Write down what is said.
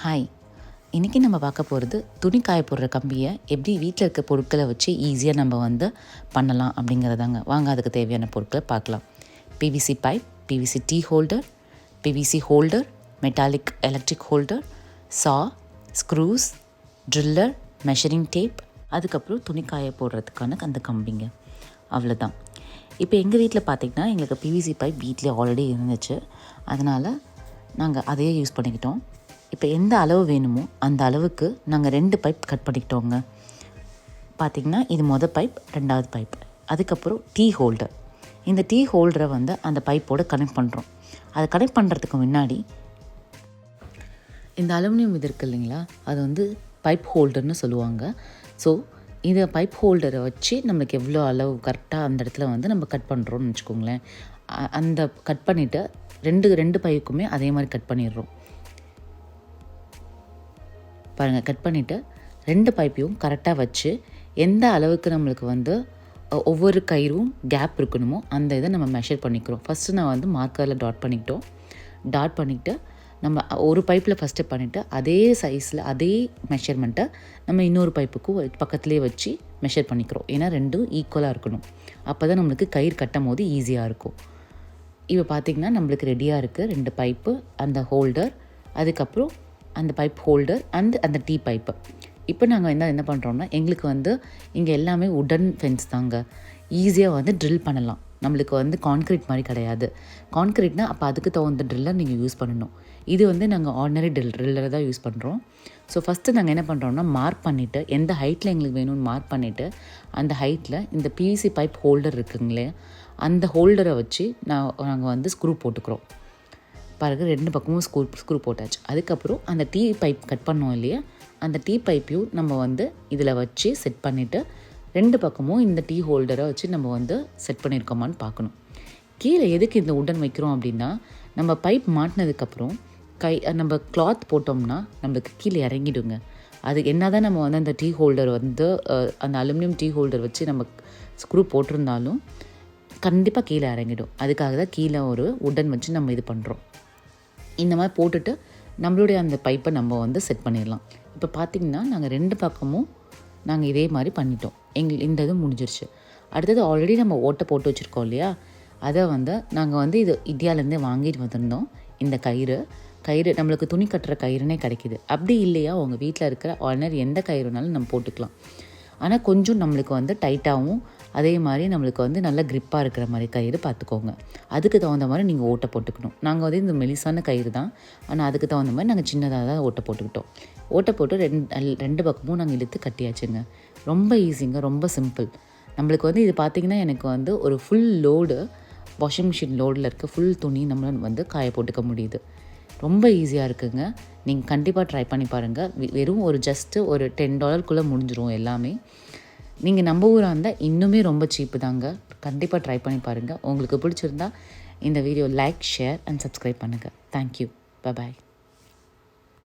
Hi, இன்றைக்கி நம்ம பார்க்க போகிறது துணி காய போடுற கம்பியை எப்படி வீட்டில் இருக்க பொருட்களை வச்சு ஈஸியாக நம்ம பண்ணலாம் அப்படிங்கிறதாங்க. வாங்க அதுக்கு தேவையான பொருட்களை பார்க்கலாம். PVC pipe, PVC tea holder, PVC holder, metallic electric holder, சா, ஸ்க்ரூஸ், ட்ரில்லர், மெஷரிங் டேப், அதுக்கப்புறம் துணி காய போடுறதுக்கான அந்த கம்பிங்க. அவ்வளோதான். இப்போ எங்கள் வீட்டில் பார்த்திங்கன்னா எங்களுக்கு பிவிசி பைப் வீட்டிலே ஆல்ரெடி இருந்துச்சு. அதனால் நாங்கள் அதையே யூஸ் பண்ணிக்கிட்டோம். இப்போ எந்த அளவு வேணுமோ அந்த அளவுக்கு நாங்கள் 2 பைப் கட் பண்ணிக்கிட்டோங்க. பார்த்திங்கன்னா இது பைப், 2வது பைப், அதுக்கப்புறம் டீ ஹோல்டர். இந்த டீ ஹோல்டரை அந்த பைப்போடு கனெக்ட் பண்ணுறோம். அதை கனெக்ட் பண்ணுறதுக்கு முன்னாடி இந்த அலுமினியம் இது இருக்குது இல்லைங்களா, அது பைப் ஹோல்டர்னு சொல்லுவாங்க. ஸோ இந்த பைப் ஹோல்டரை வச்சு நம்மளுக்கு எவ்வளோ அளவு கரெக்டாக அந்த இடத்துல நம்ம கட் பண்ணுறோன்னு வச்சுக்கோங்களேன். அந்த கட் பண்ணிவிட்டு ரெண்டு பைப்புக்குமே அதே மாதிரி கட் பண்ணிடுறோம். பாருங்கள், கட் பண்ணிவிட்டு 2 பைப்பையும் கரெக்டாக வச்சு எந்த அளவுக்கு நம்மளுக்கு ஒவ்வொரு கயிறும் கேப் இருக்கணுமோ அந்த இதை நம்ம மெஷர் பண்ணிக்கிறோம். ஃபஸ்ட்டு நான் மார்க்கரில் டாட் பண்ணிக்கிட்டு நம்ம ஒரு பைப்பில் ஃபஸ்ட்டு பண்ணிவிட்டு அதே சைஸில் அதே மெஷர்மெண்ட்டை நம்ம இன்னொரு பைப்புக்கும் பக்கத்துலேயே வச்சு மெஷர் பண்ணிக்கிறோம். ஏன்னா 2ம் ஈக்குவலாக இருக்கணும். அப்போ தான் நம்மளுக்கு கயிறு கட்டும் போது ஈஸியாக இருக்கும். இப்போ பார்த்திங்கன்னா நம்மளுக்கு ரெடியாக இருக்குது 2 பைப்பு, அந்த ஹோல்டர், அதுக்கப்புறம் அந்த பைப் ஹோல்டர் அந்த டீ பைப்பு. இப்போ நாங்கள் என்ன பண்ணுறோம்னா, எங்களுக்கு இங்கே எல்லாமே உடன் ஃபென்ஸ் தாங்க. ஈஸியாக ட்ரில் பண்ணலாம். நம்மளுக்கு கான்க்ரீட் மாதிரி கிடையாது. கான்க்ரீட்னால் அப்போ அதுக்கு தகுந்த ட்ரில்லர் நீங்கள் யூஸ் பண்ணணும். இது நாங்கள் ஆர்டினரி ட்ரில்லரை தான் யூஸ் பண்ணுறோம். ஸோ ஃபஸ்ட்டு நாங்கள் என்ன பண்ணுறோம்னா, மார்க் பண்ணிவிட்டு எந்த ஹைட்டில் எங்களுக்கு வேணும்னு மார்க் பண்ணிவிட்டு அந்த ஹைட்டில் இந்த பிவிசி பைப் ஹோல்டர் இருக்குங்களே, அந்த ஹோல்டரை வச்சு நாங்கள் ஸ்க்ரூ போட்டுக்கிறோம். பாருங்க, 2 பக்கமும் ஸ்க்ரூ போட்டாச்சு. அதுக்கப்புறம் அந்த டீ பைப் கட் பண்ணோம் இல்லையா, அந்த டீ பைப்பையும் நம்ம இதில் வச்சு செட் பண்ணிவிட்டு 2 பக்கமும் இந்த டீ ஹோல்டரை வச்சு நம்ம செட் பண்ணியிருக்கோமான்னு பார்க்கணும். கீழே எதுக்கு இந்த உடன் வைக்கிறோம் அப்படின்னா, நம்ம பைப் மாட்டினதுக்கப்புறம் நம்ம கிளாத் போட்டோம்னா நம்மளுக்கு கீழே இறங்கிடுங்க. அது என்ன தான் நம்ம அந்த டீ ஹோல்டர் அந்த அலுமினியம் டீ ஹோல்டர் வச்சு நம்ம ஸ்க்ரூ போட்டிருந்தாலும் கண்டிப்பாக கீழே இறங்கிடும். அதுக்காக தான் கீழே ஒரு உடன் வச்சு நம்ம இது பண்ணுறோம். இந்த மாதிரி போட்டுட்டு நம்மளுடைய அந்த பைப்பை நம்ம செட் பண்ணிடலாம். இப்போ பார்த்திங்கன்னா நாங்கள் 2 பக்கமும் நாங்கள் இதே மாதிரி பண்ணிட்டோம். இந்த இது முடிஞ்சிருச்சு. அடுத்தது ஆல்ரெடி நம்ம ஓட்டை போட்டு வச்சுருக்கோம் இல்லையா, அதை நாங்கள் இது இந்தியாவிலேருந்தே வாங்கிட்டு வந்திருந்தோம். இந்த கயிறு நம்மளுக்கு துணி கட்டுற கயிறுனே கிடைக்கிது. அப்படி இல்லையா உங்கள் வீட்டில் இருக்கிற ஆர்டினரி எந்த கயிறுனாலும் நம்ம போட்டுக்கலாம். ஆனால் கொஞ்சம் நம்மளுக்கு டைட்டாகவும் அதே மாதிரி நம்மளுக்கு நல்ல க்ரிப்பாக இருக்கிற மாதிரி கயிறு பார்த்துக்கோங்க. அதுக்கு தகுந்த மாதிரி நீங்கள் ஓட்டை போட்டுக்கணும். நாங்கள் இந்த மெலிசான கயிறு தான், ஆனால் அதுக்கு தகுந்த மாதிரி நாங்கள் சின்னதாக தான் ஓட்டை போட்டுக்கிட்டோம். ஓட்டை போட்டு 2 பக்கமும் நாங்கள் இழுத்து கட்டியாச்சுங்க. ரொம்ப ஈஸிங்க, ரொம்ப சிம்பிள். நம்மளுக்கு இது பார்த்திங்கன்னா எனக்கு ஒரு ஃபுல் லோடு வாஷிங் மிஷின் லோடில் இருக்க ஃபுல் துணி நம்மளை காய போட்டுக்க முடியுது. ரொம்ப ஈஸியாக இருக்குங்க. நீங்கள் கண்டிப்பாக ட்ரை பண்ணி பாருங்கள். வெறும் ஒரு $10 முடிஞ்சிரும் எல்லாமே. நீங்கள் நம்ம ஊராக இருந்தால் இன்னுமே ரொம்ப சீப்பு தாங்க. கண்டிப்பாக ட்ரை பண்ணி பாருங்கள். உங்களுக்கு பிடிச்சிருந்தா இந்த video like, share and subscribe பண்ணுங்கள். தேங்க்யூ. பாய்.